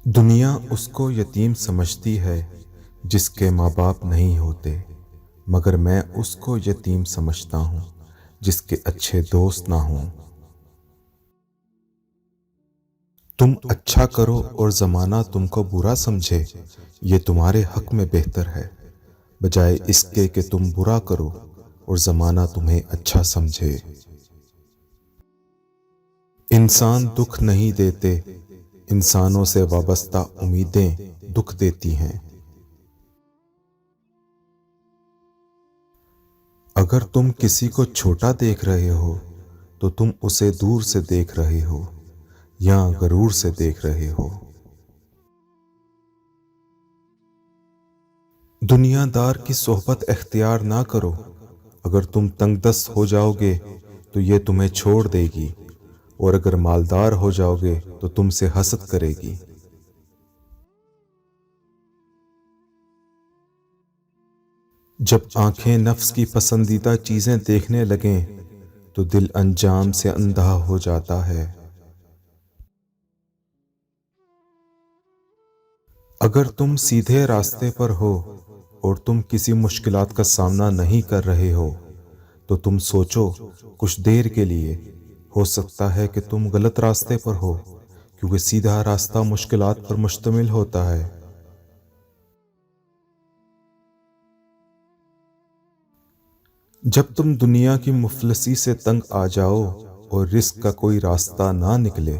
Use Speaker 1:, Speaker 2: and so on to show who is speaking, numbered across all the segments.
Speaker 1: دنیا اس کو یتیم سمجھتی ہے جس کے ماں باپ نہیں ہوتے، مگر میں اس کو یتیم سمجھتا ہوں جس کے اچھے دوست نہ ہوں۔ تم اچھا کرو اور زمانہ تم کو برا سمجھے، یہ تمہارے حق میں بہتر ہے، بجائے اس کے کہ تم برا کرو اور زمانہ تمہیں اچھا سمجھے۔ انسان دکھ نہیں دیتے، انسانوں سے وابستہ امیدیں دکھ دیتی ہیں۔ اگر تم کسی کو چھوٹا دیکھ رہے ہو تو تم اسے دور سے دیکھ رہے ہو یا غرور سے دیکھ رہے ہو۔ دنیا دار کی صحبت اختیار نہ کرو، اگر تم تنگ دست ہو جاؤ گے تو یہ تمہیں چھوڑ دے گی، اور اگر مالدار ہو جاؤ گے تو تم سے حسد کرے گی۔ جب آنکھیں نفس کی پسندیدہ چیزیں دیکھنے لگیں تو دل انجام سے اندھا ہو جاتا ہے۔ اگر تم سیدھے راستے پر ہو اور تم کسی مشکلات کا سامنا نہیں کر رہے ہو تو تم سوچو کچھ دیر کے لیے، ہو سکتا ہے کہ تم غلط راستے پر ہو، کیونکہ سیدھا راستہ مشکلات پر مشتمل ہوتا ہے۔ جب تم دنیا کی مفلسی سے تنگ آ جاؤ اور رزق کا کوئی راستہ نہ نکلے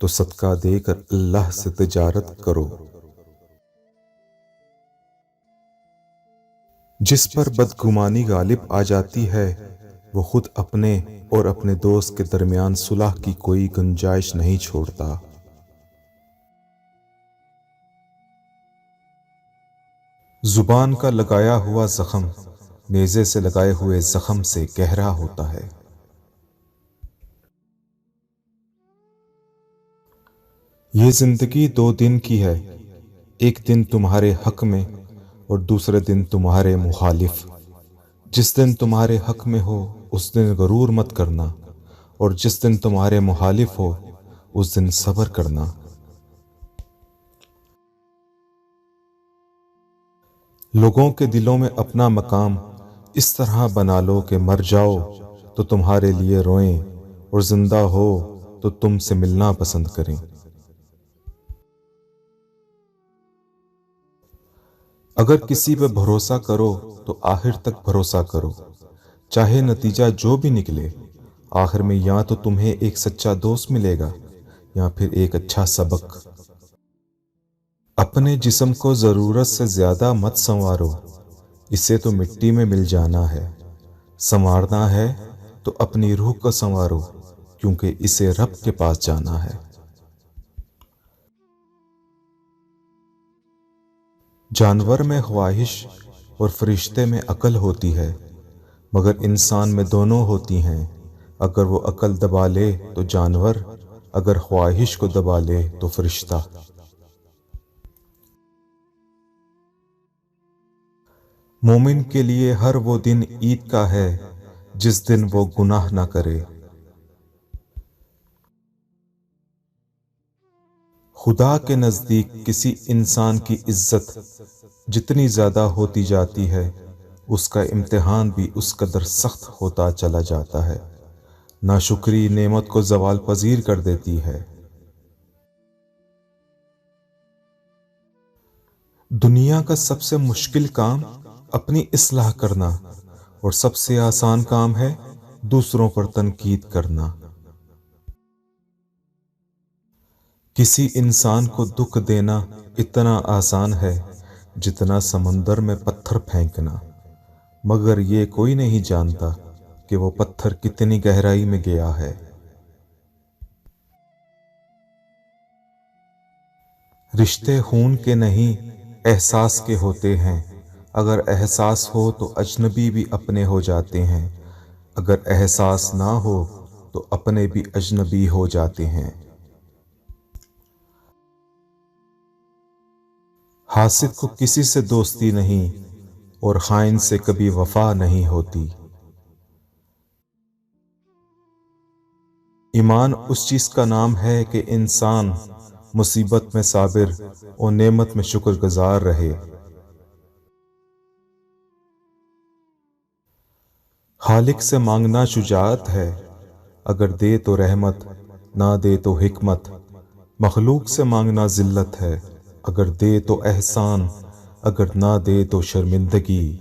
Speaker 1: تو صدقہ دے کر اللہ سے تجارت کرو۔ جس پر بدگمانی غالب آ جاتی ہے وہ خود اپنے اور اپنے دوست کے درمیان صلح کی کوئی گنجائش نہیں چھوڑتا۔ زبان کا لگایا ہوا زخم نیزے سے لگائے ہوئے زخم سے گہرا ہوتا ہے۔ یہ زندگی 2 دن کی ہے، ایک دن تمہارے حق میں اور دوسرے دن تمہارے مخالف۔ جس دن تمہارے حق میں ہو اس دن غرور مت کرنا، اور جس دن تمہارے مخالف ہو اس دن صبر کرنا۔ لوگوں کے دلوں میں اپنا مقام اس طرح بنا لو کہ مر جاؤ تو تمہارے لیے روئیں اور زندہ ہو تو تم سے ملنا پسند کریں۔ اگر کسی پہ بھروسہ کرو تو آخر تک بھروسہ کرو، چاہے نتیجہ جو بھی نکلے، آخر میں یا تو تمہیں ایک سچا دوست ملے گا یا پھر ایک اچھا سبق۔ اپنے جسم کو ضرورت سے زیادہ مت سنوارو، اسے تو مٹی میں مل جانا ہے۔ سنوارنا ہے تو اپنی روح کو سنوارو، کیونکہ اسے رب کے پاس جانا ہے۔ جانور میں خواہش اور فرشتے میں عقل ہوتی ہے، مگر انسان میں دونوں ہوتی ہیں۔ اگر وہ عقل دبا لے تو جانور، اگر خواہش کو دبا لے تو فرشتہ۔ مومن کے لیے ہر وہ دن عید کا ہے جس دن وہ گناہ نہ کرے۔ خدا کے نزدیک کسی انسان کی عزت جتنی زیادہ ہوتی جاتی ہے، اس کا امتحان بھی اس قدر سخت ہوتا چلا جاتا ہے۔ ناشکری نعمت کو زوال پذیر کر دیتی ہے۔ دنیا کا سب سے مشکل کام اپنی اصلاح کرنا، اور سب سے آسان کام ہے دوسروں پر تنقید کرنا۔ کسی انسان کو دکھ دینا اتنا آسان ہے جتنا سمندر میں پتھر پھینکنا، مگر یہ کوئی نہیں جانتا کہ وہ پتھر کتنی گہرائی میں گیا ہے۔ رشتے خون کے نہیں احساس کے ہوتے ہیں، اگر احساس ہو تو اجنبی بھی اپنے ہو جاتے ہیں، اگر احساس نہ ہو تو اپنے بھی اجنبی ہو جاتے ہیں۔ حاسد کو کسی سے دوستی نہیں، اور خائن سے کبھی وفا نہیں ہوتی۔ ایمان اس چیز کا نام ہے کہ انسان مصیبت میں صابر اور نعمت میں شکر گزار رہے۔ خالق سے مانگنا شجاعت ہے، اگر دے تو رحمت نہ دے تو حکمت۔ مخلوق سے مانگنا ذلت ہے، اگر دے تو احسان اگر نہ دے تو شرمندگی۔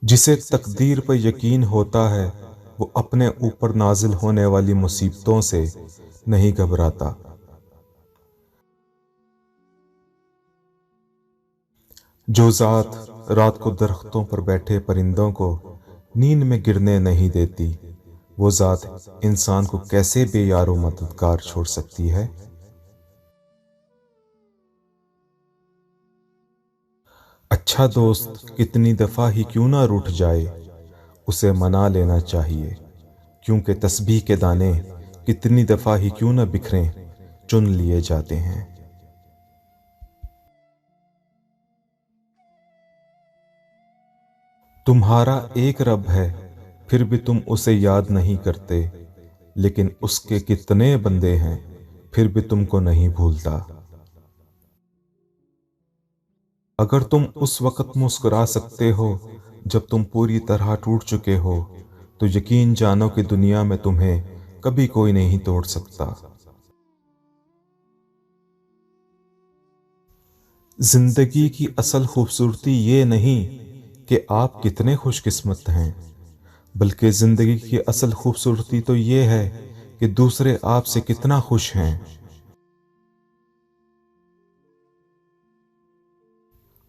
Speaker 1: جسے تقدیر پر یقین ہوتا ہے وہ اپنے اوپر نازل ہونے والی مصیبتوں سے نہیں گھبراتا۔ جو ذات رات کو درختوں پر بیٹھے پرندوں کو نیند میں گرنے نہیں دیتی، وہ ذات انسان کو کیسے بے یار و مددگار چھوڑ سکتی ہے؟ اچھا دوست کتنی دفعہ ہی کیوں نہ روٹھ جائے، اسے منا لینا چاہیے، کیونکہ تسبیح کے دانے کتنی دفعہ ہی کیوں نہ بکھریں، چن لیے جاتے ہیں۔ تمہارا ایک رب ہے، پھر بھی تم اسے یاد نہیں کرتے، لیکن اس کے کتنے بندے ہیں، پھر بھی تم کو نہیں بھولتا۔ اگر تم اس وقت مسکرا سکتے ہو جب تم پوری طرح ٹوٹ چکے ہو، تو یقین جانو کہ دنیا میں تمہیں کبھی کوئی نہیں توڑ سکتا۔ زندگی کی اصل خوبصورتی یہ نہیں کہ آپ کتنے خوش قسمت ہیں، بلکہ زندگی کی اصل خوبصورتی تو یہ ہے کہ دوسرے آپ سے کتنا خوش ہیں۔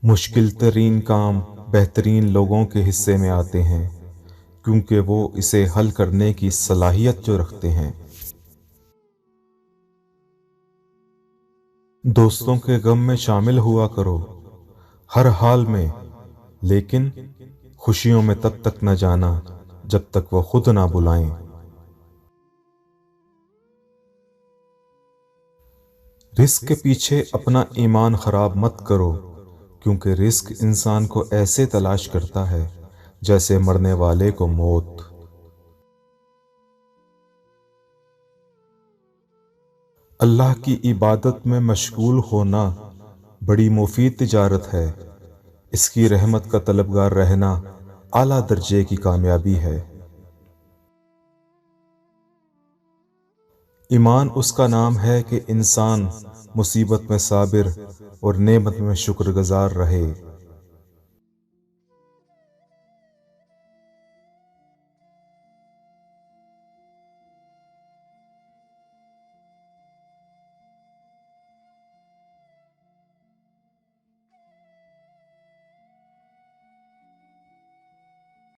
Speaker 1: مشکل ترین کام بہترین لوگوں کے حصے میں آتے ہیں، کیونکہ وہ اسے حل کرنے کی صلاحیت جو رکھتے ہیں۔ دوستوں کے غم میں شامل ہوا کرو، ہر حال میں، لیکن خوشیوں میں تب تک نہ جانا جب تک وہ خود نہ بلائیں۔ رزق کے پیچھے اپنا ایمان خراب مت کرو، کیونکہ رزق انسان کو ایسے تلاش کرتا ہے جیسے مرنے والے کو موت۔ اللہ کی عبادت میں مشغول ہونا بڑی مفید تجارت ہے، اس کی رحمت کا طلبگار رہنا اعلیٰ درجے کی کامیابی ہے۔ ایمان اس کا نام ہے کہ انسان مصیبت میں صابر اور نعمت میں شکر گزار رہے۔